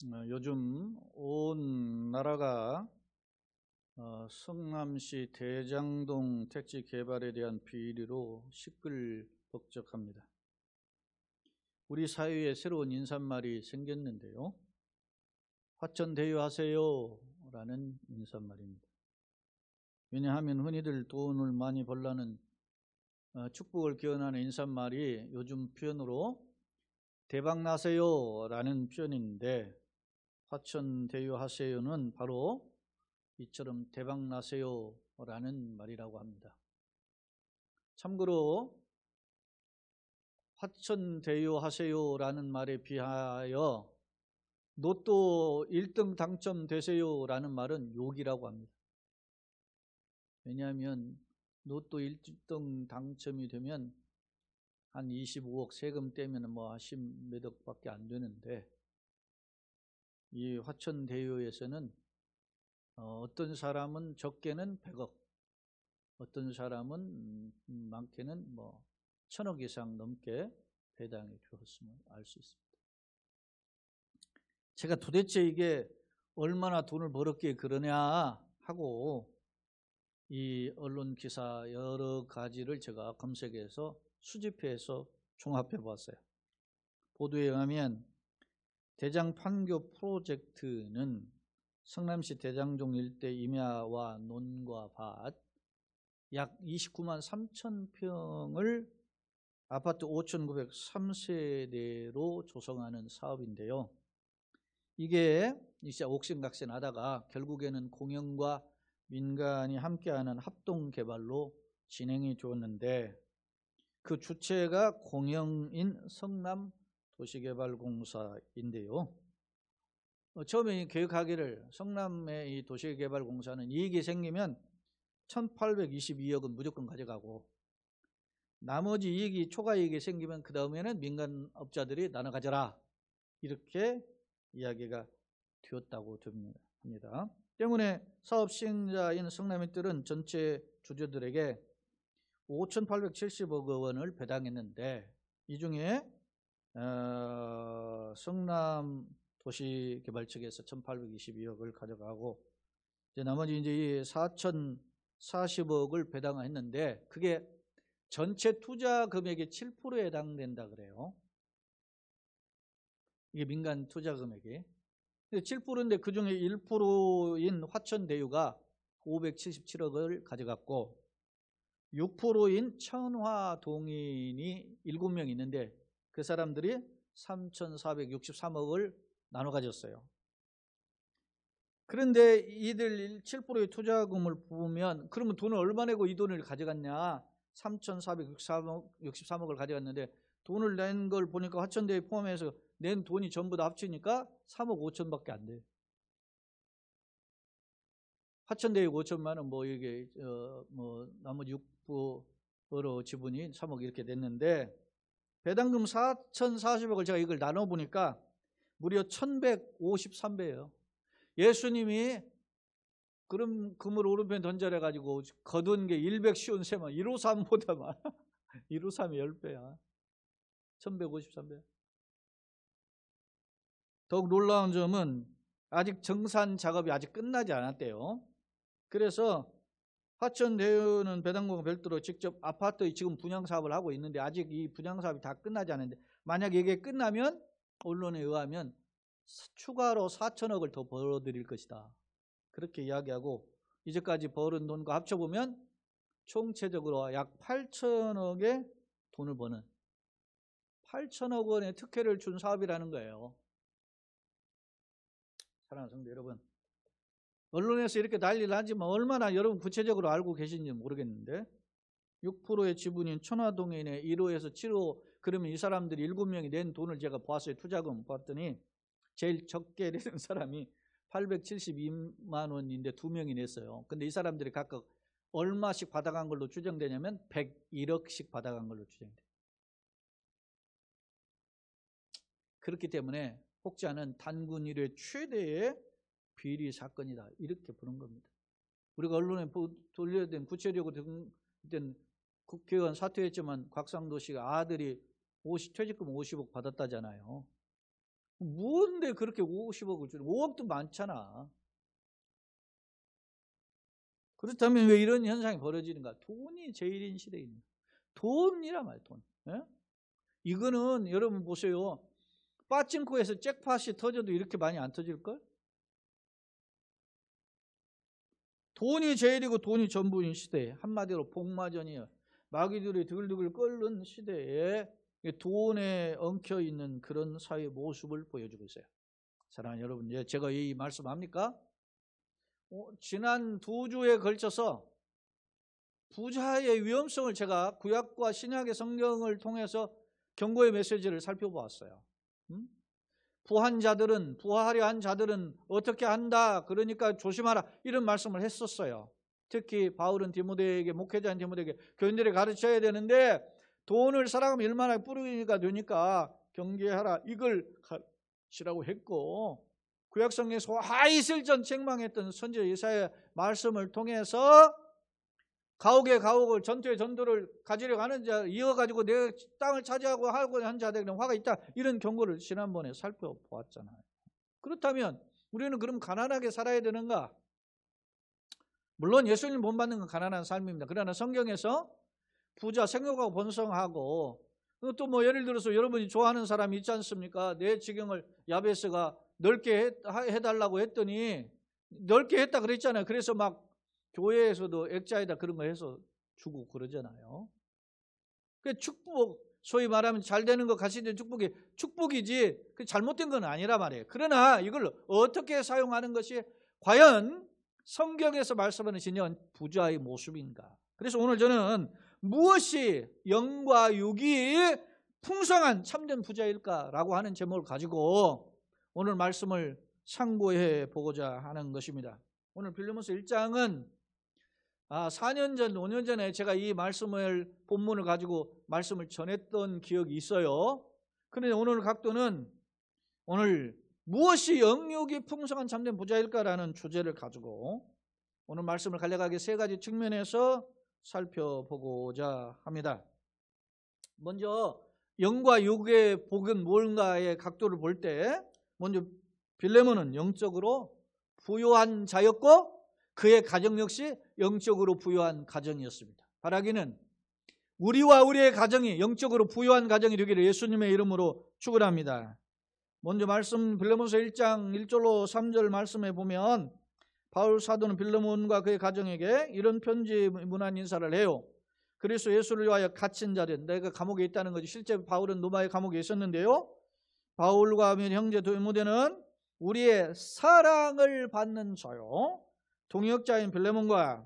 요즘 온 나라가 성남시 대장동 택지 개발에 대한 비리로 시끌벅적합니다. 우리 사회에 새로운 인사말이 생겼는데요. 화천대유하세요 라는 인사말입니다. 왜냐하면 흔히들 돈을 많이 벌라는 축복을 기원하는 인사말이 요즘 표현으로 대박나세요 라는 표현인데, 화천대유하세요는 바로 이처럼 대박나세요 라는 말이라고 합니다. 참고로 화천대유하세요 라는 말에 비하여 로또 1등 당첨되세요 라는 말은 욕이라고 합니다. 왜냐하면 로또 1등 당첨이 되면 한 25억, 세금 떼면 뭐 10몇 억밖에 안 되는데, 이 화천대유에서는 어떤 사람은 적게는 100억, 어떤 사람은 많게는 뭐 1000억 이상 넘게 배당이 되었음을 알 수 있습니다. 제가 도대체 이게 얼마나 돈을 벌었기에 그러냐 하고 이 언론 기사 여러 가지를 제가 검색해서 수집해서 종합해 봤어요. 보도에 의하면 대장 판교 프로젝트는 성남시 대장동 일대 임야와 논과 밭 약 29만 3천 평을 아파트 5,903세대로 조성하는 사업인데요. 이게 진짜 옥신각신 하다가 결국에는 공영과 민간이 함께하는 합동개발로 진행이 되었는데, 그 주체가 공영인 성남도시개발공사인데요. 처음에 계획하기를 성남의 이 도시개발공사는 이익이 생기면 1822억은 무조건 가져가고, 나머지 이익이 초과이익이 생기면 그 다음에는 민간업자들이 나눠 가져라, 이렇게 이야기가 되었다고 합니다. 때문에 사업 시행자인 성남일들은 전체 주주들에게 5,870억 원을 배당했는데, 이 중에 성남도시개발 측에서 1,822억을 가져가고, 이제 나머지 이제 4,040억을 배당했는데, 그게 전체 투자 금액의 7%에 해당된다 그래요. 이게 민간 투자 금액이 7%인데 그 중에 1%인 화천대유가 577억을 가져갔고, 6%인 천화동인이 7명 있는데 그 사람들이 3,463억을 나눠 가졌어요. 그런데 이들 7%의 투자금을 부으면 그러면 돈을 얼마 내고 이 돈을 가져갔냐? 3,463억을 가져갔는데, 돈을 낸 걸 보니까 화천대유 포함해서 낸 돈이 전부 다 합치니까 3억 5천밖에 안 돼요. 화천대유 5천만 원, 뭐 이게 뭐 나머지 6%로 지분이 3억 이렇게 됐는데, 배당금 4,040억을 제가 이걸 나눠 보니까 무려 1,153배예요. 예수님이 그럼 금을 오른편에 던져라 가지고 거둔 게 153만, 153보다 많아. 153이 10배야. 1,153배. 더욱 놀라운 점은 아직 정산 작업이 아직 끝나지 않았대요. 그래서 화천대유는 배당금과 별도로 직접 아파트 지금 분양사업을 하고 있는데, 아직 이 분양사업이 다 끝나지 않았는데, 만약 이게 끝나면 언론에 의하면 추가로 4천억을 더 벌어들일 것이다, 그렇게 이야기하고, 이제까지 벌은 돈과 합쳐보면 총체적으로 약 8천억의 돈을 버는, 8천억 원의 특혜를 준 사업이라는 거예요. 사랑하는 성도 여러분, 언론에서 이렇게 난리를 하지만 얼마나 여러분 구체적으로 알고 계신지 모르겠는데, 6%의 지분인 천화동인의 1호에서 7호, 그러면 이 사람들이 7명이 낸 돈을 제가 봤어요. 투자금 봤더니 제일 적게 낸 사람이 872만 원인데 2명이 냈어요. 근데 이 사람들이 각각 얼마씩 받아간 걸로 추정되냐면 101억씩 받아간 걸로 추정돼요. 그렇기 때문에 혹자는 단군 이래 최대의 비리 사건이다, 이렇게 보는 겁니다. 우리가 언론에 돌려된 구체적으로 그때는 국회의원 사퇴했지만 곽상도 씨가 아들이 퇴직금 50억 받았다잖아요. 뭔데 그렇게 50억을 주는, 5억도 많잖아. 그렇다면 왜 이런 현상이 벌어지는가? 돈이 제일인 시대입니다. 돈이라 말이에요, 돈. 예? 이거는 여러분 보세요. 빠찡코에서 잭팟이 터져도 이렇게 많이 안 터질걸? 돈이 제일이고 돈이 전부인 시대에, 한마디로 복마전이에요. 마귀들이 드글드글 끓는 시대에 돈에 엉켜있는 그런 사회 모습을 보여주고 있어요. 사랑하는 여러분, 제가 이 말씀합니까? 지난 2주에 걸쳐서 부자의 위험성을 제가 구약과 신약의 성경을 통해서 경고의 메시지를 살펴보았어요. 부하려 한 자들은 어떻게 한다, 그러니까 조심하라, 이런 말씀을 했었어요. 특히 바울은 디모데에게, 목회자인 디모데에게 교인들이 가르쳐야 되는데 돈을 사랑하면 얼마나 뿌리가 되니까 경계하라, 이걸 가르치라고 했고, 구약성경에서 하이슬전 책망했던 선지자 예사야의 말씀을 통해서 가옥에 가옥을, 전투에 전투를 가지려고 하는 자, 이어가지고 내 땅을 차지하고 한 자들에게는 화가 있다, 이런 경고를 지난번에 살펴보았잖아요. 그렇다면 우리는 그럼 가난하게 살아야 되는가? 물론 예수님 본받는 건 가난한 삶입니다. 그러나 성경에서 부자, 생육하고 번성하고, 또 뭐 예를 들어서 여러분이 좋아하는 사람이 있지 않습니까? 내 지경을 야베스가 넓게 해달라고 했더니 넓게 했다 그랬잖아요. 그래서 막 교회에서도 액자에다 그런 거 해서 주고 그러잖아요. 그 축복, 소위 말하면 잘 되는 거, 같이 된 축복이 축복이지 그 잘못된 건 아니라 말이에요. 그러나 이걸 어떻게 사용하는 것이 과연 성경에서 말씀하는 진정한 부자의 모습인가? 그래서 오늘 저는 무엇이 영과 육이 풍성한 참된 부자일까라고 하는 제목을 가지고 오늘 말씀을 상고해 보고자 하는 것입니다. 오늘 빌레몬서 1장은 4년 전, 5년 전에 제가 이 말씀을, 본문을 가지고 말씀을 전했던 기억이 있어요. 그런데 오늘 각도는 오늘 무엇이 영육이 풍성한 참된 부자일까라는 주제를 가지고 오늘 말씀을 간략하게 3가지 측면에서 살펴보고자 합니다. 먼저 영과 육의 복은 뭔가의 각도를 볼 때, 먼저 빌레몬은 영적으로 부유한 자였고 그의 가정 역시 영적으로 부유한 가정이었습니다. 바라기는 우리와 우리의 가정이 영적으로 부유한 가정이 되기를 예수님의 이름으로 축원합니다. 먼저 말씀 빌레몬서 1장 1절로 3절 말씀에 보면 바울 사도는 빌레몬과 그의 가정에게 이런 편지 문안 인사를 해요. 그리스도 예수를 위하여 갇힌 자들, 내가 감옥에 있다는 것이, 실제 바울은 로마의 감옥에 있었는데요. 바울과 형제 디모데는 우리의 사랑을 받는 자요, 동역자인 빌레몬과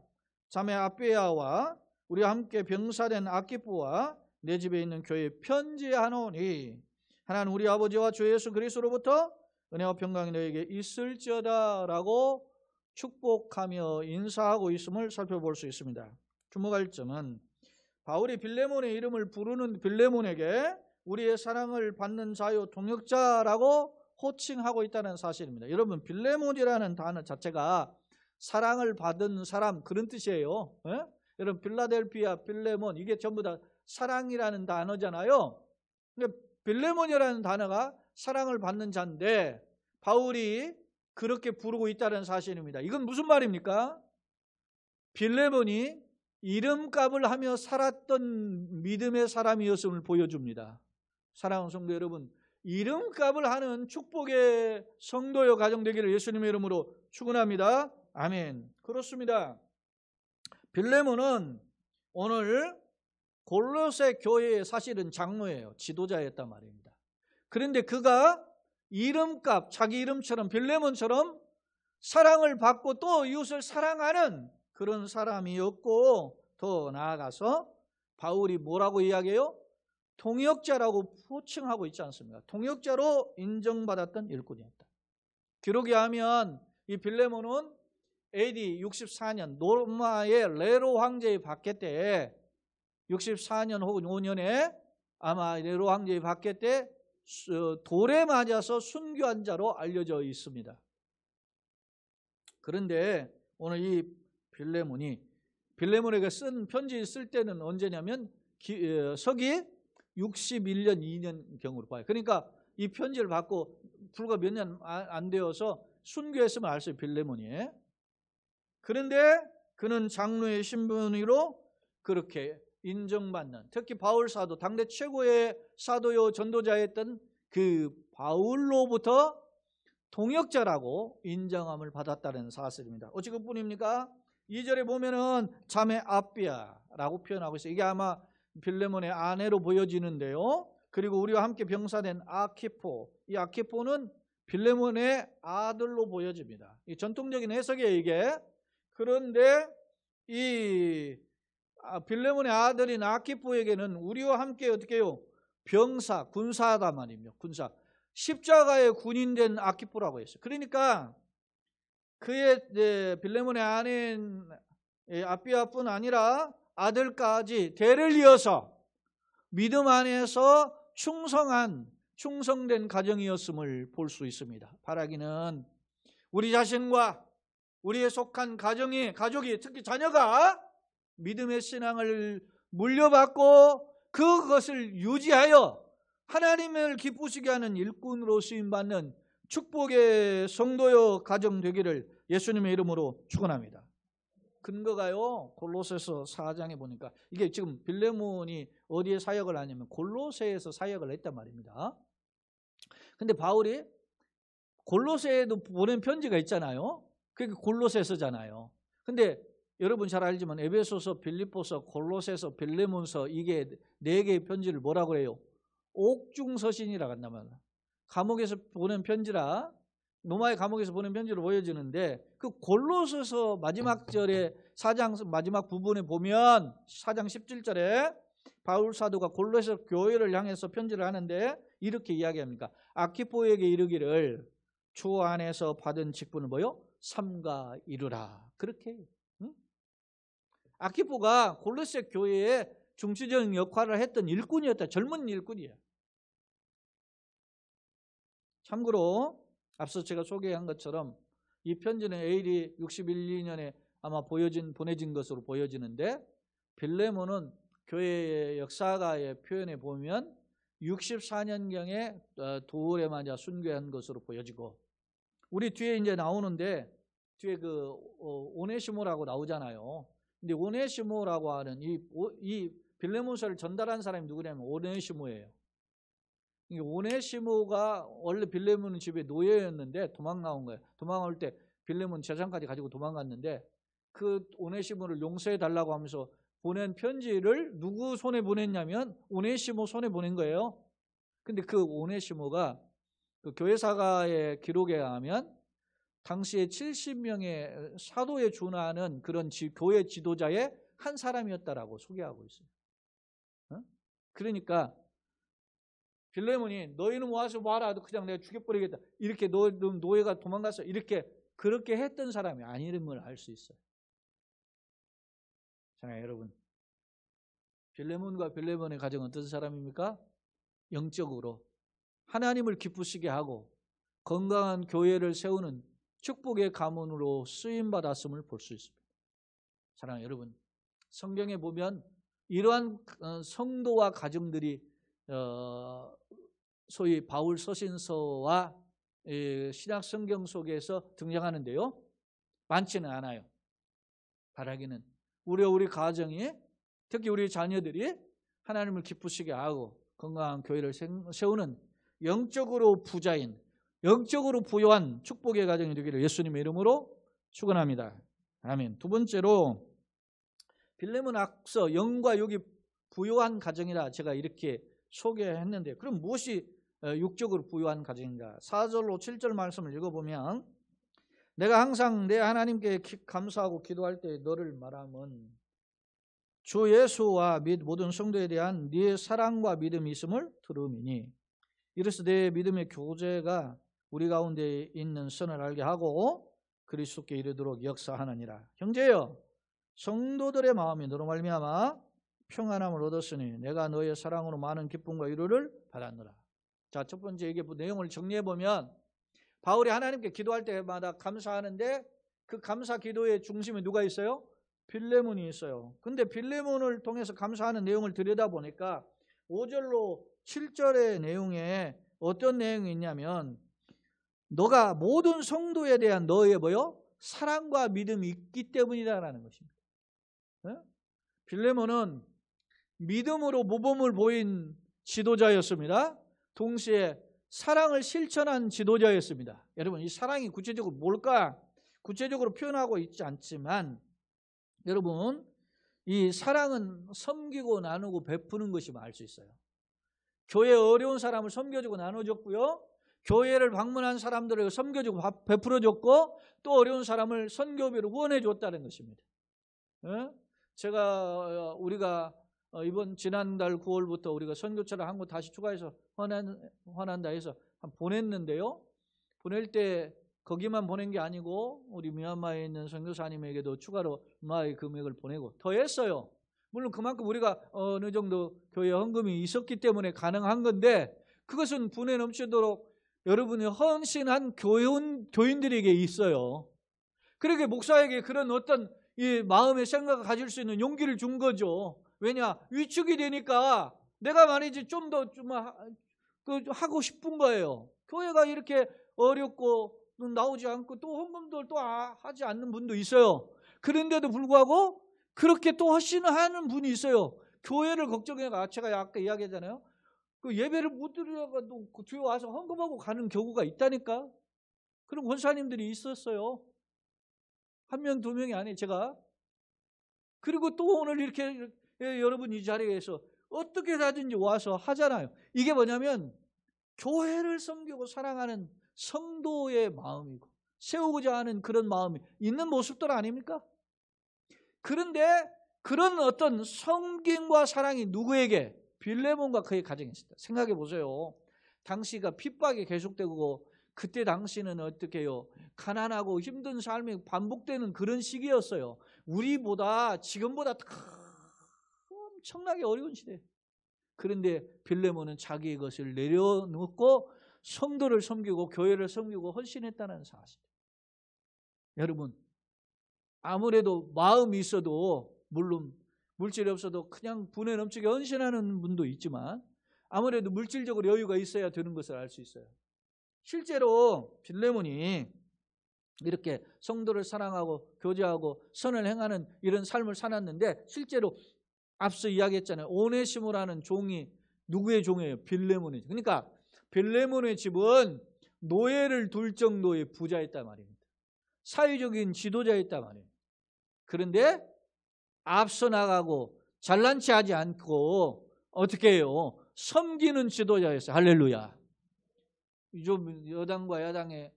자매 아베아와 우리와 함께 병사된 아키포와 내 집에 있는 교회에 편지하노니 하나님 우리 아버지와 주 예수 그리스도로부터 은혜와 평강이 너에게 있을지어다 라고 축복하며 인사하고 있음을 살펴볼 수 있습니다. 주목할 점은 바울이 빌레몬의 이름을 부르는 빌레몬에게 우리의 사랑을 받는 자요, 동역자라고 호칭하고 있다는 사실입니다. 여러분, 빌레몬이라는 단어 자체가 사랑을 받은 사람, 그런 뜻이에요. 예? 여러분, 필라델피아, 빌레몬, 이게 전부 다 사랑이라는 단어잖아요. 근데 빌레몬이라는 단어가 사랑을 받는 자인데 바울이 그렇게 부르고 있다는 사실입니다. 이건 무슨 말입니까? 빌레몬이 이름값을 하며 살았던 믿음의 사람이었음을 보여줍니다. 사랑하는 성도 여러분, 이름값을 하는 축복의 성도여 가정 되기를 예수님의 이름으로 축원합니다. 아멘. 그렇습니다. 빌레몬은 오늘 골로새 교회의 사실은 장로예요. 지도자였단 말입니다. 그런데 그가 이름값, 자기 이름처럼 빌레몬처럼 사랑을 받고 또 이웃을 사랑하는 그런 사람이었고, 더 나아가서 바울이 뭐라고 이야기해요? 동역자라고 호칭하고 있지 않습니까? 동역자로 인정받았던 일꾼이었다. 기록에 하면 이 빌레몬은 AD 64년 로마의 네로 황제의 박해 때 64년 혹은 5년에 아마 네로 황제의 박해 때 돌에 맞아서 순교한 자로 알려져 있습니다. 그런데 오늘 이 빌레몬에게 쓴 편지 쓸 때는 언제냐면 서기 61년 2년경으로 봐요. 그러니까 이 편지를 받고 불과 몇 년 안 되어서 순교했으면 알았어요. 빌레몬이. 그런데 그는 장로의 신분으로 그렇게 인정받는, 특히 바울 사도, 당대 최고의 사도요 전도자였던 그 바울로부터 동역자라고 인정함을 받았다는 사실입니다. 어찌 그뿐입니까? 2절에 보면은 자매 아비아라고 표현하고 있어요. 이게 아마 빌레몬의 아내로 보여지는데요. 그리고 우리와 함께 병사된 아키포, 이 아키포는 빌레몬의 아들로 보여집니다. 이 전통적인 해석이에요, 이게. 그런데 이 빌레몬의 아들인 아키포에게는 우리와 함께 어떻게 해요? 병사, 군사다 말입니다. 군사. 십자가의 군인된 아키포라고 했어요. 그러니까 그의 빌레몬의 아내인 아비아뿐 아니라 아들까지 대를 이어서 믿음 안에서 충성된 가정이었음을 볼 수 있습니다. 바라기는 우리 자신과 우리의 속한 가족이 특히 자녀가 믿음의 신앙을 물려받고 그것을 유지하여 하나님을 기쁘시게 하는 일꾼으로 쓰임받는 축복의 성도요 가정 되기를 예수님의 이름으로 축원합니다. 근거가요, 골로새서 4장에 보니까 이게 지금 빌레몬이 어디에 사역을 하냐면 골로새에서 사역을 했단 말입니다. 근데 바울이 골로새에도 보낸 편지가 있잖아요. 그게 골로새서잖아요. 근데 여러분 잘 알지만 에베소서, 빌립보서, 골로새서, 빌레몬서, 이게 4개의 편지를 뭐라고 해요? 옥중서신이라고 한단 말이에요. 감옥에서 보낸 편지라, 로마의 감옥에서 보낸 편지로 보여지는데, 그 골로새서 마지막 절에 4장 마지막 부분에 보면 4장 17절에 바울 사도가 골로새 교회를 향해서 편지를 하는데 이렇게 이야기합니다. 아키포에게 이르기를 주 안에서 받은 직분을 뭐요? 삼가 이루라. 그렇게 해요. 응? 아키포가 골로새 교회에 중추적인 역할을 했던 일꾼이었다. 젊은 일꾼이에요. 참고로 앞서 제가 소개한 것처럼 이 편지는 AD 61, 2년에 아마 보내진 것으로 보여지는데, 빌레몬은 교회의 역사가의 표현에 보면 64년경에 돌에 맞아 순교한 것으로 보여지고, 우리 뒤에 이제 나오는데 뒤에 그 오네시모라고 나오잖아요. 근데 오네시모라고 하는 이 빌레몬서를 전달한 사람이 누구냐면 오네시모예요. 오네시모가 원래 빌레몬 집에 노예였는데 도망 나온 거예요. 도망올 때 빌레몬 재산까지 가지고 도망갔는데 그 오네시모를 용서해 달라고 하면서 보낸 편지를 누구 손에 보냈냐면 오네시모 손에 보낸 거예요. 근데 그 오네시모가 그 교회사가의 기록에 의하면 당시에 70명의 사도에 준하는 그런 교회 지도자의 한 사람이었다라고 소개하고 있어요. 그러니까 빌레몬이 너희는 와서 봐라, 그냥 내가 죽여버리겠다, 이렇게 노예가 도망갔어, 그렇게 했던 사람이 아님을 알 수 있어요. 자, 여러분, 빌레몬과 빌레몬의 가정은 어떤 사람입니까? 영적으로 하나님을 기쁘시게 하고 건강한 교회를 세우는 축복의 가문으로 쓰임받았음을 볼 수 있습니다. 사랑하는 여러분, 성경에 보면 이러한 성도와 가정들이 소위 바울 서신서와 신약 성경 속에서 등장하는데요, 많지는 않아요. 바라기는 우리 가정이, 특히 우리 자녀들이 하나님을 기쁘시게 하고 건강한 교회를 세우는 영적으로 부자인, 영적으로 부유한 축복의 가정이 되기를 예수님의 이름으로 축원합니다. 아멘. 두 번째로 빌레몬 앞서 영과 육이 부유한 가정이라 제가 이렇게 소개했는데, 그럼 무엇이 육적으로 부유한 가정인가? 4절로 7절 말씀을 읽어보면, 내가 항상 내 하나님께 감사하고 기도할 때 너를 말하면 주 예수와 및 모든 성도에 대한 네 사랑과 믿음이 있음을 들음이니, 이로써 내 믿음의 교제가 우리 가운데 있는 선을 알게 하고 그리스도께 이르도록 역사하느니라. 형제여, 성도들의 마음이 너로 말미암아 평안함을 얻었으니 내가 너의 사랑으로 많은 기쁨과 위로를 받았노라. 자, 첫 번째 이게 내용을 정리해 보면, 바울이 하나님께 기도할 때마다 감사하는데 그 감사 기도의 중심에 누가 있어요? 빌레몬이 있어요. 근데 빌레몬을 통해서 감사하는 내용을 들여다보니까 5절로 7절의 내용에 어떤 내용이 있냐면, 너가 모든 성도에 대한 너의 뭐요? 사랑과 믿음이 있기 때문이다라는 것입니다. 빌레몬은 믿음으로 모범을 보인 지도자였습니다. 동시에 사랑을 실천한 지도자였습니다. 여러분, 이 사랑이 구체적으로 뭘까? 구체적으로 표현하고 있지 않지만 여러분, 이 사랑은 섬기고 나누고 베푸는 것임을 알 수 있어요. 교회 어려운 사람을 섬겨주고 나눠줬고요, 교회를 방문한 사람들을 섬겨주고 베풀어줬고, 또 어려운 사람을 선교비로 후원해줬다는 것입니다. 우리가 이번 지난달 9월부터 우리가 선교차를 한 곳 다시 추가해서 헌한다 해서 보냈는데요. 보낼 때 거기만 보낸 게 아니고 우리 미얀마에 있는 선교사님에게도 추가로 얼마의 금액을 보내고 더 했어요. 물론 그만큼 우리가 어느 정도 교회 헌금이 있었기 때문에 가능한 건데, 그것은 분에 넘치도록 여러분이 헌신한 교인들에게 있어요. 그러게 목사에게 그런 어떤 이 마음의 생각을 가질 수 있는 용기를 준 거죠. 왜냐? 위축이 되니까 내가 말이지 좀 더 하고 싶은 거예요. 교회가 이렇게 어렵고 나오지 않고 또 헌금도 또 하지 않는 분도 있어요. 그런데도 불구하고 그렇게 또 헌신하는 분이 있어요. 교회를 걱정해가, 제가 아까 이야기했잖아요. 그 예배를 못 드려가도 그 뒤에 와서 헌금하고 가는 경우가 있다니까. 그런 권사님들이 있었어요. 한 명, 두 명이 아니에요, 제가. 그리고 또 오늘 이렇게 여러분 이 자리에서 어떻게 하든지 와서 하잖아요. 이게 뭐냐면 교회를 섬기고 사랑하는 성도의 마음이고 세우고자 하는 그런 마음이 있는 모습들 아닙니까? 그런데 그런 어떤 섬김과 사랑이 누구에게? 빌레몬과 그의 가정에 있습니다. 생각해 보세요. 당시가 핍박이 계속되고 그때 당시는 어떻게 해요? 가난하고 힘든 삶이 반복되는 그런 시기였어요. 우리보다 지금보다 엄청나게 어려운 시대. 그런데 빌레몬은 자기의 것을 내려놓고 성도를 섬기고 교회를 섬기고 헌신했다는 사실. 여러분, 아무래도 마음이 있어도, 물론 물질이 없어도 그냥 분에 넘치게 헌신하는 분도 있지만 아무래도 물질적으로 여유가 있어야 되는 것을 알 수 있어요. 실제로 빌레몬이 이렇게 성도를 사랑하고 교제하고 선을 행하는 이런 삶을 살았는데, 실제로 앞서 이야기했잖아요. 오네시모라는 종이 누구의 종이에요? 빌레몬이죠. 그러니까 빌레몬의 집은 노예를 둘 정도의 부자였단 말입니다. 사회적인 지도자였단 말이에요. 그런데 앞서 나가고 잘난 체 하지 않고 어떻게 해요? 섬기는 지도자였어요. 할렐루야. 좀 여당과 야당의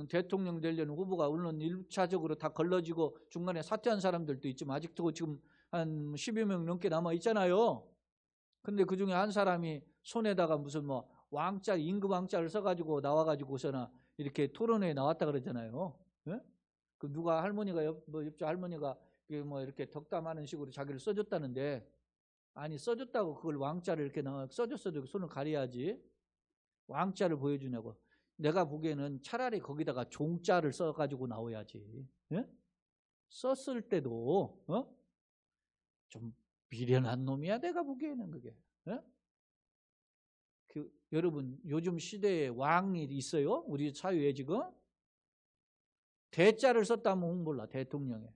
대통령 되려는 후보가 물론 1차적으로 다 걸러지고 중간에 사퇴한 사람들도 있지만 아직도 지금 한 10여 명 넘게 남아 있잖아요. 근데 그 중에 한 사람이 손에다가 무슨 왕자, 임금 왕자를 써가지고 나와가지고서나 이렇게 토론회에 나왔다 그러잖아요. 네? 그 누가 할머니가 옆집 할머니가 이렇게 덕담하는 식으로 자기를 써줬다는데, 아니 써줬다고 그걸 왕자를 이렇게 써줬어도 손을 가려야지 왕자를 보여주냐고. 내가 보기에는 차라리 거기다가 종자를 써가지고 나와야지. 예? 썼을 때도 좀 미련한 놈이야 내가 보기에는 그게. 예? 여러분 요즘 시대에 왕이 있어요? 우리 사회에 지금? 대자를 썼다면 몰라. 대통령에.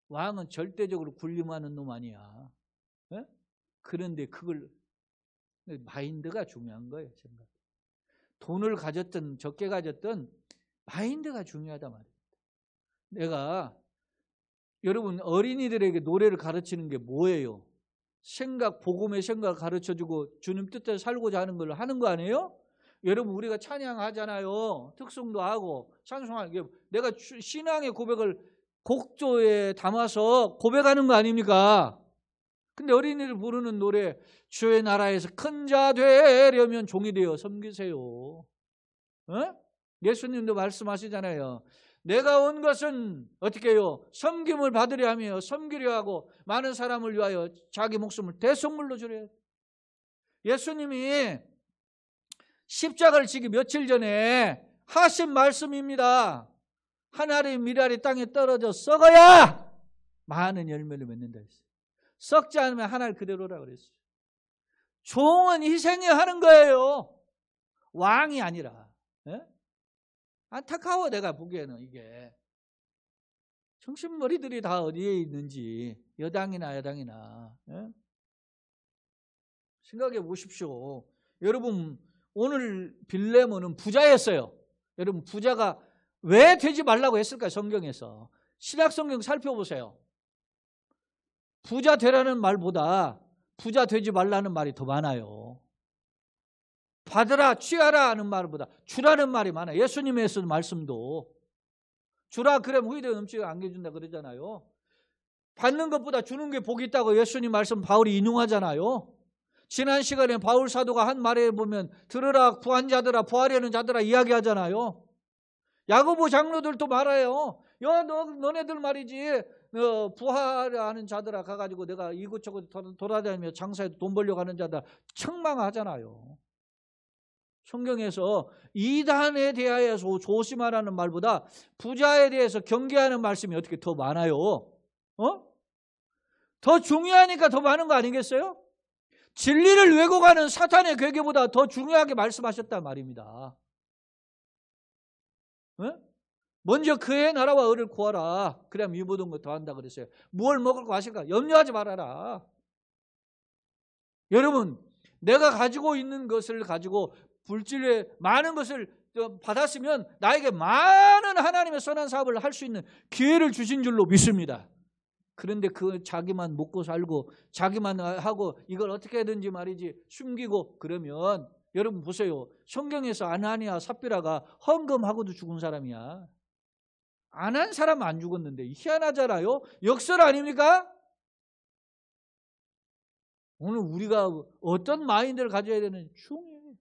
왕은 절대적으로 군림하는 놈 아니야. 예? 그런데 그걸 마인드가 중요한 거예요. 생각. 돈을 가졌든 적게 가졌든 마인드가 중요하단 말이에요. 내가 여러분 어린이들에게 노래를 가르치는 게 뭐예요? 복음의 생각을 가르쳐주고 주님 뜻대로 살고자 하는 걸 하는 거 아니에요? 여러분 우리가 찬양하잖아요. 특성도 하고 찬송하게, 내가 신앙의 고백을 곡조에 담아서 고백하는 거 아닙니까? 근데 어린이를 부르는 노래, 주의 나라에서 큰 자 되려면 종이 되어 섬기세요. 예수님도 말씀하시잖아요. 내가 온 것은 어떻게 해요? 섬김을 받으려 하며 섬기려 하고 많은 사람을 위하여 자기 목숨을 대속물로 주려. 예수님이 십자가를 지기 며칠 전에 하신 말씀입니다. 한 알의 밀알이 땅에 떨어져 썩어야 많은 열매를 맺는다 했어요. 썩지 않으면 한 알 그대로라 그랬어요. 종은 희생해야 하는 거예요. 왕이 아니라. 예? 안타까워 내가 보기에는 이게. 정신머리들이 다 어디에 있는지 여당이나 야당이나. 예? 생각해 보십시오. 여러분 오늘 빌레몬은 부자였어요. 여러분 부자가 왜 되지 말라고 했을까요? 성경에서. 신약성경 살펴보세요. 부자 되라는 말보다 부자 되지 말라는 말이 더 많아요. 받으라 취하라 하는 말보다 주라는 말이 많아요. 예수님의 말씀도 주라 그러면 후에 넘치게 안겨준다 그러잖아요. 받는 것보다 주는 게 복이 있다고 예수님 말씀 바울이 인용하잖아요. 지난 시간에 바울 사도가 한 말에 보면 들으라 부한 자들아 부하려는 자들아 이야기하잖아요. 야고보 장로들도 말해요. 야 너네들 말이지 부하하는 자들아 가가지고 내가 이곳저곳 돌아다니며 장사해도 돈 벌려고 하는 자다 책망하잖아요. 성경에서 이단에 대하여서 조심하라는 말보다 부자에 대해서 경계하는 말씀이 어떻게 더 많아요? 더 중요하니까 더 많은 거 아니겠어요? 진리를 왜곡하는 사탄의 괴계보다 더 중요하게 말씀하셨단 말입니다. 먼저 그의 나라와 의를 구하라. 그래야 이 모든 것 더한다 그랬어요. 무엇을 먹을 거 하실까? 염려하지 말아라. 여러분 내가 가지고 있는 것을 가지고 물질의 많은 것을 받았으면 나에게 많은 하나님의 선한 사업을 할 수 있는 기회를 주신 줄로 믿습니다. 그런데 그 자기만 먹고 살고 자기만 하고 이걸 어떻게든지 말이지 숨기고 그러면 여러분 보세요. 성경에서 아나니아 삽비라가 헌금하고도 죽은 사람이야. 안 한 사람은 안 죽었는데 희한하잖아요. 역설 아닙니까? 오늘 우리가 어떤 마인드를 가져야 되는지 중요해요.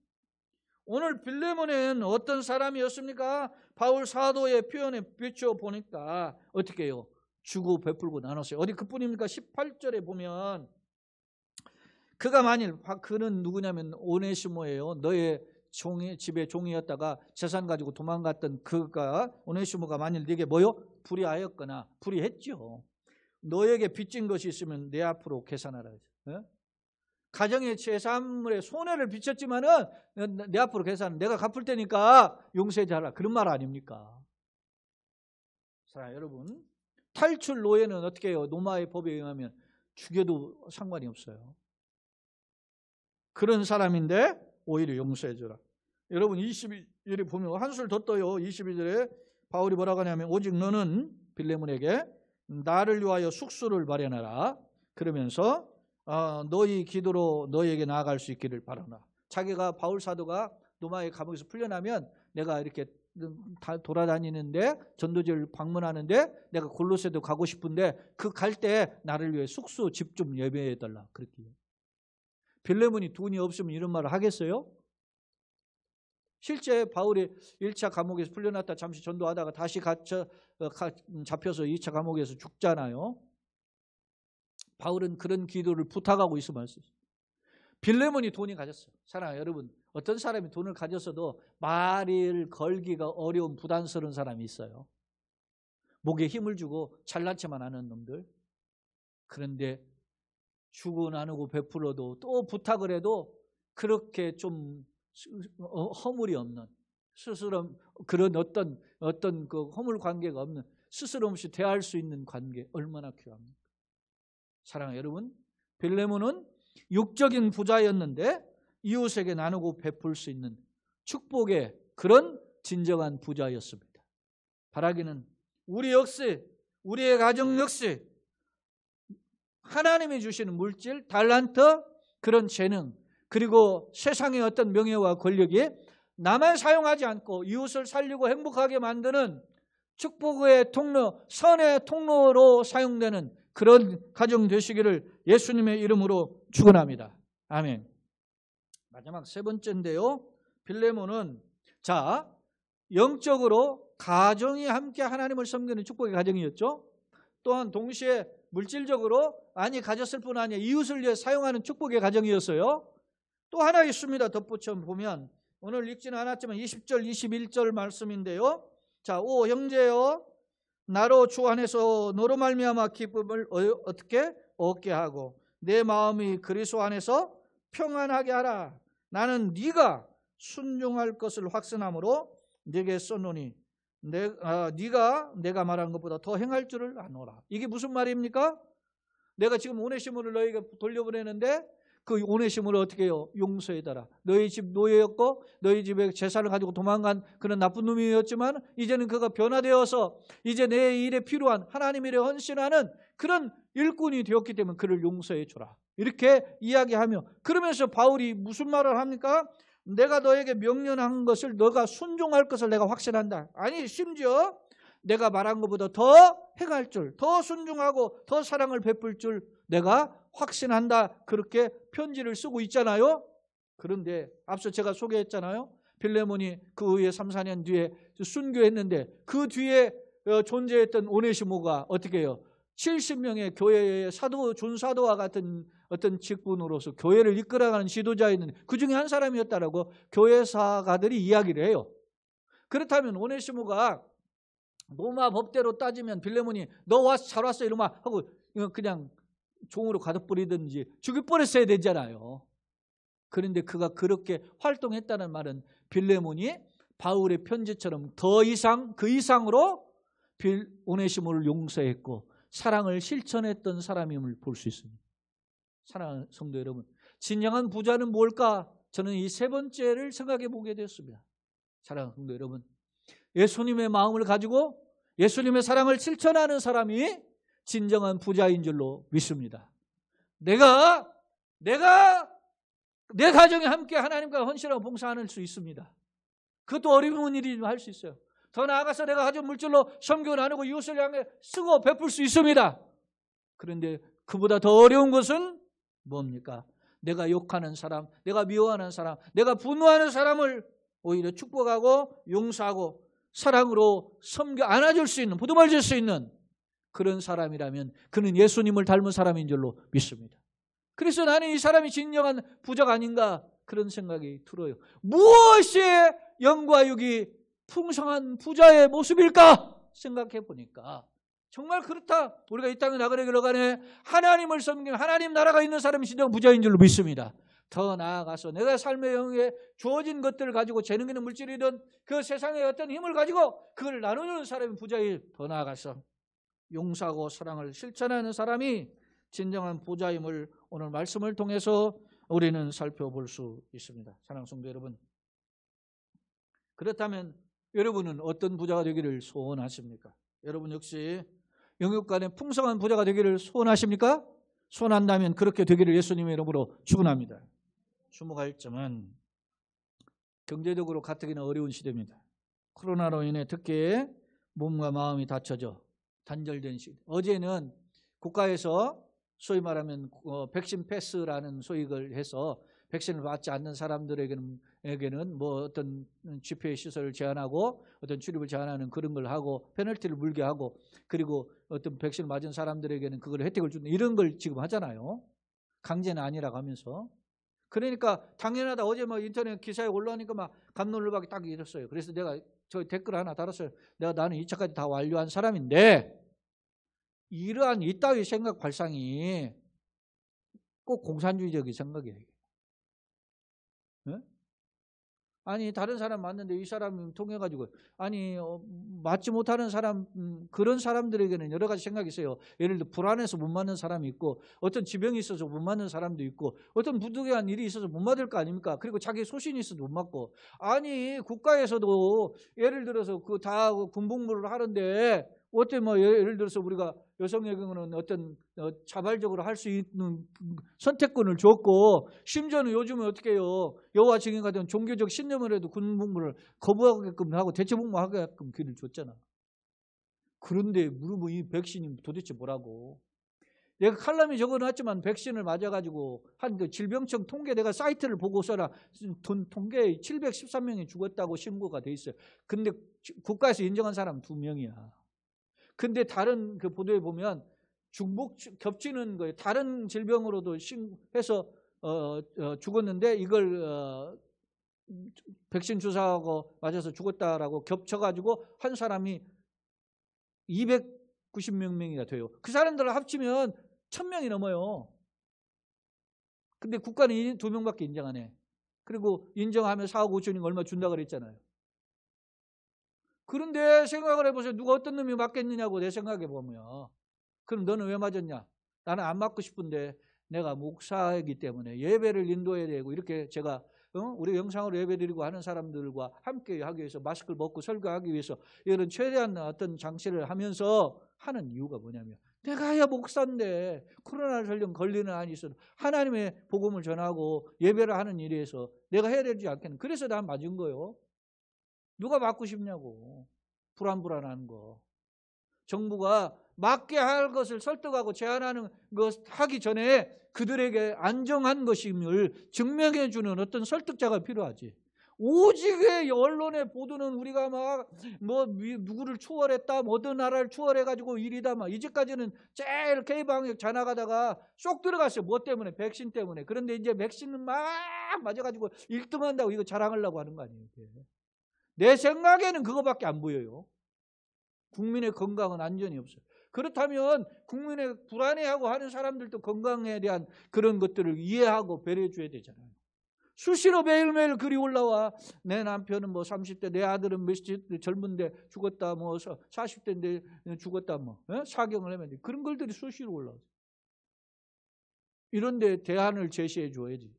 오늘 빌레몬은 어떤 사람이었습니까? 바울 사도의 표현에 비춰보니까 어떻게 해요? 주고 베풀고 나눴어요. 어디 그뿐입니까? 18절에 보면 그가 만일 그는 누구냐면 오네시모예요. 너의 집의 종이었다가 재산 가지고 도망갔던 그가 오네시모가 만일 네게 뭐요? 불의하였거나 불의했죠. 너에게 빚진 것이 있으면 내 앞으로 계산하라. 가정의 재산물에 손해를 빚었지만은 내 앞으로 계산 내가 갚을 테니까 용서해달라 그런 말 아닙니까? 자 여러분 탈출 노예는 어떻게 해요? 노마의 법에 의하면 죽여도 상관이 없어요. 그런 사람인데 오히려 용서해줘라. 여러분 22절에 보면 한술 더 떠요. 22절에 바울이 뭐라고 하냐면 오직 너는 빌레몬에게 나를 위하여 숙소를 마련하라. 그러면서 너희 기도로 너희에게 나아갈 수 있기를 바라나. 자기가 바울 사도가 노마의 감옥에서 풀려나면 내가 이렇게 다 돌아다니는데 전도지를 방문하는데 내가 골로새도 가고 싶은데 그 갈 때 나를 위해 숙소 집 좀 예배해달라. 그렇게. 빌레몬이 돈이 없으면 이런 말을 하겠어요? 실제 바울이 1차 감옥에서 풀려났다 잠시 전도하다가 다시 잡혀서 2차 감옥에서 죽잖아요. 바울은 그런 기도를 부탁하고 있으면 빌레몬이 돈이 가졌어요. 사랑하는 여러분, 어떤 사람이 돈을 가졌어도 말을 걸기가 어려운 부담스러운 사람이 있어요. 목에 힘을 주고 잘난 체만 하는 놈들. 그런데 주고 나누고 베풀어도 또 부탁을 해도 그렇게 좀 허물이 없는 스스럼 그런 어떤 그 허물 관계가 없는 스스럼 없이 대할 수 있는 관계 얼마나 귀합니까? 사랑하는 여러분, 빌레몬은 육적인 부자였는데 이웃에게 나누고 베풀 수 있는 축복의 그런 진정한 부자였습니다. 바라기는 우리 역시 우리의 가정 역시 하나님이 주시는 물질, 달란트, 그런 재능 그리고 세상의 어떤 명예와 권력이 나만 사용하지 않고 이웃을 살리고 행복하게 만드는 축복의 통로, 선의 통로로 사용되는 그런 가정 되시기를 예수님의 이름으로 축원합니다. 아멘. 마지막 세 번째인데요. 빌레몬은 영적으로 가정이 함께 하나님을 섬기는 축복의 가정이었죠. 또한 동시에 물질적으로 많이 가졌을 뿐 아니라 이웃을 위해 사용하는 축복의 가정이었어요. 또 하나 있습니다. 덧붙여 보면 오늘 읽지는 않았지만 20절 21절 말씀인데요. 오 형제여 나로 주 안에서 너로 말미암아 기쁨을 어떻게 얻게 하고 내 마음이 그리스도 안에서 평안하게 하라. 나는 네가 순종할 것을 확신함으로 네게 썼노니 네가 내가 말한 것보다 더 행할 줄을 아노라. 이게 무슨 말입니까? 내가 지금 오네시모를 너에게 돌려보내는데 그 오네시모를 어떻게 해요? 용서해달라. 너희 집 노예였고 너희 집에 재산을 가지고 도망간 그런 나쁜 놈이었지만 이제는 그가 변화되어서 이제 내 일에 필요한 하나님 일에 헌신하는 그런 일꾼이 되었기 때문에 그를 용서해 주라. 이렇게 이야기하며, 그러면서 바울이 무슨 말을 합니까? 내가 너에게 명령한 것을 너가 순종할 것을 내가 확신한다. 아니, 심지어 내가 말한 것보다 더 행할 줄, 더 순종하고 더 사랑을 베풀 줄 내가 확신한다. 그렇게 편지를 쓰고 있잖아요. 그런데 앞서 제가 소개했잖아요. 빌레몬이 그 후에 3, 4년 뒤에 순교했는데 그 뒤에 존재했던 오네시모가 어떻게 해요? 70명의 교회의 사도, 준사도와 같은 어떤 직분으로서 교회를 이끌어가는 지도자였는데 그 중에 한 사람이었다라고 교회사가들이 이야기를 해요. 그렇다면 오네시모가 로마 법대로 따지면 빌레몬이 너 와서 잘 왔어 이러면 하고 그냥 종으로 가둬버리든지 죽일 뻔했어야 되잖아요. 그런데 그가 그렇게 활동했다는 말은 빌레몬이 바울의 편지처럼 더 이상 그 이상으로 오네시모를 용서했고 사랑을 실천했던 사람임을 볼 수 있습니다. 사랑하는 성도 여러분, 진정한 부자는 뭘까? 저는 이 세 번째를 생각해 보게 되었습니다. 사랑하는 성도 여러분, 예수님의 마음을 가지고 예수님의 사랑을 실천하는 사람이 진정한 부자인 줄로 믿습니다. 내가 내 가정에 함께 하나님과 헌신하고 봉사할 수 있습니다. 그것도 어려운 일이지만 할 수 있어요. 더 나아가서 내가 가진 물질로 섬겨 나누고 이웃을 향해 쓰고 베풀 수 있습니다. 그런데 그보다 더 어려운 것은 뭡니까? 내가 욕하는 사람, 내가 미워하는 사람, 내가 분노하는 사람을 오히려 축복하고 용서하고 사랑으로 섬겨 안아줄 수 있는, 보듬어 줄 수 있는 그런 사람이라면 그는 예수님을 닮은 사람인 줄로 믿습니다. 그래서 나는 이 사람이 진정한 부자가 아닌가 그런 생각이 들어요. 무엇이 영과 육이 풍성한 부자의 모습일까 생각해 보니까 정말 그렇다. 우리가 이 땅에 나그네 걸어가네 하나님을 섬기는 하나님 나라가 있는 사람이 진정 부자인 줄로 믿습니다. 더 나아가서 내가 삶의 영에 주어진 것들을 가지고 재능 있는 물질이든 그 세상의 어떤 힘을 가지고 그걸 나누는 사람이 부자일, 더 나아가서 용서하고 사랑을 실천하는 사람이 진정한 부자임을 오늘 말씀을 통해서 우리는 살펴볼 수 있습니다. 사랑하는 성도 여러분, 그렇다면 여러분은 어떤 부자가 되기를 소원하십니까? 여러분 역시 영육간에 풍성한 부자가 되기를 소원하십니까? 소원한다면 그렇게 되기를 예수님의 이름으로 축원합니다. 주목할 점은 경제적으로 가뜩이나 어려운 시대입니다. 코로나로 인해 특히 몸과 마음이 다쳐져 단절된 시대. 어제는 국가에서 소위 말하면 백신 패스라는 소식을 해서 백신을 맞지 않는 사람들에게는 뭐 어떤 집회 시설을 제한하고 어떤 출입을 제한하는 그런 걸 하고 페널티를 물게 하고 그리고 어떤 백신을 맞은 사람들에게는 그걸 혜택을 주는 이런 걸 지금 하잖아요. 강제는 아니라고 하면서. 그러니까 당연하다. 어제 뭐 인터넷 기사에 올라오니까 막 감론을박이 딱 이랬어요. 그래서 내가 저 댓글 하나 달았어요. 나는 2차까지 다 완료한 사람인데 이러한 이따위 생각 발상이 꼭 공산주의적인 생각이에요. 네? 아니 다른 사람 맞는데 이 사람 통해가지고 아니 맞지 못하는 사람 그런 사람들에게는 여러 가지 생각이 있어요. 예를 들어 불안해서 못 맞는 사람이 있고 어떤 지병이 있어서 못 맞는 사람도 있고 어떤 부득이한 일이 있어서 못 맞을 거 아닙니까? 그리고 자기 소신이 있어도 못 맞고 아니 국가에서도 예를 들어서 그 다 군복무를 하는데 어때 뭐 예를 들어서 우리가 여성의 경우는 어떤 자발적으로 할 수 있는 선택권을 줬고 심지어는 요즘은 어떻게 해요? 여호와 증인 같은 종교적 신념을 해도 군복무를 거부하게끔 하고 대체복무하게끔 기회를 줬잖아. 그런데 물어보면 이 백신이 도대체 뭐라고? 내가 칼럼에 적어놨지만 백신을 맞아가지고 한 그 질병청 통계 내가 사이트를 보고서라 통계 713명이 죽었다고 신고가 돼 있어요. 근데 국가에서 인정한 사람은 2명이야. 근데 다른 그 보도에 보면 중복 겹치는 거예요. 다른 질병으로도 해서 죽었는데 이걸 백신 주사하고 맞아서 죽었다라고 겹쳐가지고 한 사람이 290명이나 돼요. 그 사람들을 합치면 1000명이 넘어요. 근데 국가는 2명밖에 인정 안 해. 그리고 인정하면 4억 5천이니까 얼마 준다 그랬잖아요. 그런데 생각을 해보세요. 누가 어떤 놈이 맞겠느냐고 내 생각해 보면. 그럼 너는 왜 맞았냐? 나는 안 맞고 싶은데 내가 목사이기 때문에 예배를 인도해야 되고 이렇게 제가 우리 영상으로 예배드리고 하는 사람들과 함께 하기 위해서 마스크를 벗고 설교하기 위해서 이런 최대한 어떤 장치를 하면서 하는 이유가 뭐냐면 내가야 목사인데 코로나 전염 걸리는 한이 있어도 하나님의 복음을 전하고 예배를 하는 일에서 내가 해야 되지 않겠는. 그래서 난 맞은 거예요. 누가 맞고 싶냐고. 불안한 거. 정부가 맞게 할 것을 설득하고 제안하는 것 하기 전에 그들에게 안정한 것임을 증명해 주는 어떤 설득자가 필요하지. 오직의 언론의 보도는 우리가 막 누구를 추월했다, 어떤 나라를 추월해가지고 일이다, 막 이제까지는 제일 K방역 잘 나가다가 쏙 들어갔어요. 뭐 때문에? 백신 때문에. 그런데 이제 백신은 막 맞아가지고 1등 한다고 이거 자랑하려고 하는 거 아니에요? 내 생각에는 그거밖에 안 보여요. 국민의 건강은 안전이 없어요. 그렇다면 국민의 불안해하고 하는 사람들도 건강에 대한 그런 것들을 이해하고 배려해 줘야 되잖아요. 수시로 매일매일 글이 올라와. 내 남편은 뭐 30대, 내 아들은 젊은데 죽었다, 뭐 40대인데 죽었다, 뭐 사경을 하면 그런 글들이 수시로 올라와요. 이런데 대안을 제시해 줘야지.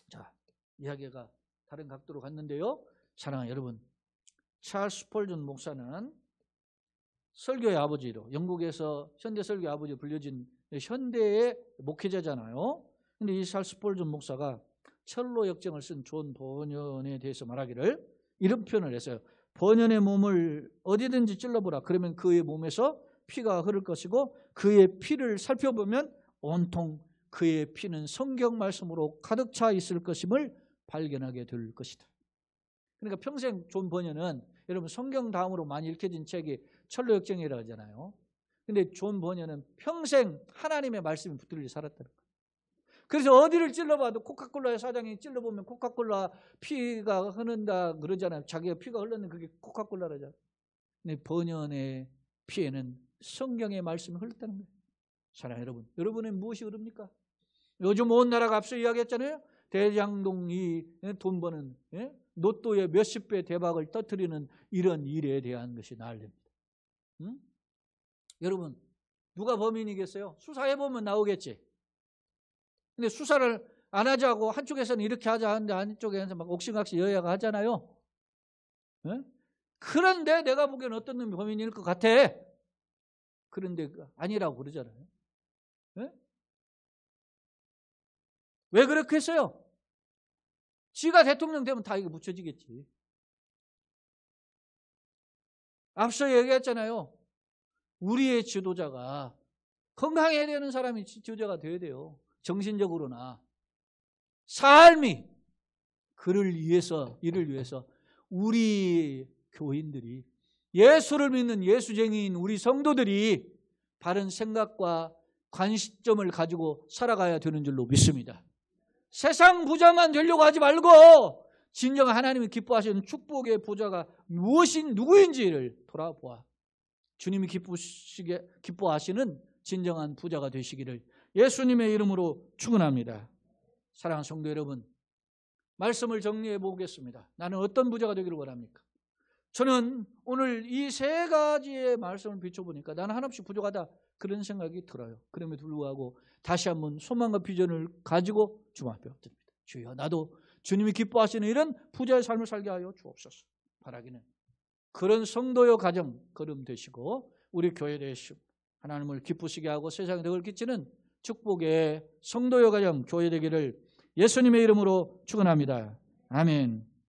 자, 이야기가 다른 각도로 갔는데요. 사랑하는 여러분, 찰스 스펄전 목사는 설교의 아버지로 영국에서 현대 설교의 아버지로 불려진 현대의 목회자잖아요. 근데 이 찰스 스펄전 목사가 철로 역정을 쓴 존 버년에 대해서 말하기를 이런 표현을 했어요. 버년의 몸을 어디든지 찔러보라. 그러면 그의 몸에서 피가 흐를 것이고 그의 피를 살펴보면 온통 그의 피는 성경 말씀으로 가득 차 있을 것임을 발견하게 될 것이다. 그러니까 평생 존 버년은 여러분 성경 다음으로 많이 읽혀진 책이 철로 역정이라고 하잖아요. 근데 존 버년은 평생 하나님의 말씀이 붙들려 살았다는 거예요. 그래서 어디를 찔러봐도 코카콜라의 사장이 찔러보면 코카콜라 피가 흐른다 그러잖아요. 자기가 피가 흘렀는데 그게 코카콜라라잖아요. 근데 버년의 피에는 성경의 말씀이 흘렀다는 거예요. 사랑하는 여러분, 여러분은 무엇이 흐릅니까? 요즘 온 나라가 앞서 이야기했잖아요. 대장동이 돈 버는 로또의 몇십 배 대박을 터뜨리는 이런 일에 대한 것이 난립니다. 여러분, 누가 범인이겠어요? 수사해보면 나오겠지. 근데 수사를 안 하자고 한쪽에서는 이렇게 하자 하는데 한쪽에서는 막 옥신각신 여야가 하잖아요. 그런데 내가 보기엔 어떤 놈이 범인일 것 같아. 그런데 아니라고 그러잖아요. 왜 그렇게 했어요? 지가 대통령 되면 다 이거 묻혀지겠지. 앞서 얘기했잖아요. 우리의 지도자가 건강해야 되는 사람이 지도자가 되어야 돼요. 정신적으로나. 삶이 이를 위해서 우리 교인들이 예수를 믿는 예수쟁이인 우리 성도들이 바른 생각과 관심점을 가지고 살아가야 되는 줄로 믿습니다. 세상 부자만 되려고 하지 말고 진정한 하나님이 기뻐하시는 축복의 부자가 누구인지를 돌아보아 주님이 기뻐하시는 진정한 부자가 되시기를 예수님의 이름으로 축원합니다. 사랑하는 성도 여러분, 말씀을 정리해 보겠습니다. 나는 어떤 부자가 되기를 원합니까? 저는 오늘 이 세 가지의 말씀을 비춰보니까 나는 한없이 부족하다 그런 생각이 들어요. 그럼에도 불구하고 다시 한번 소망과 비전을 가지고 주님 앞에 엎드립니다. 주여, 나도 주님이 기뻐하시는 이런 부자의 삶을 살게 하여 주옵소서. 바라기는 그런 성도여 가정 걸음 되시고 우리 교회 되시고 하나님을 기쁘시게 하고 세상에 덕을 끼치는 축복의 성도여 가정 교회 되기를 예수님의 이름으로 축원합니다. 아멘.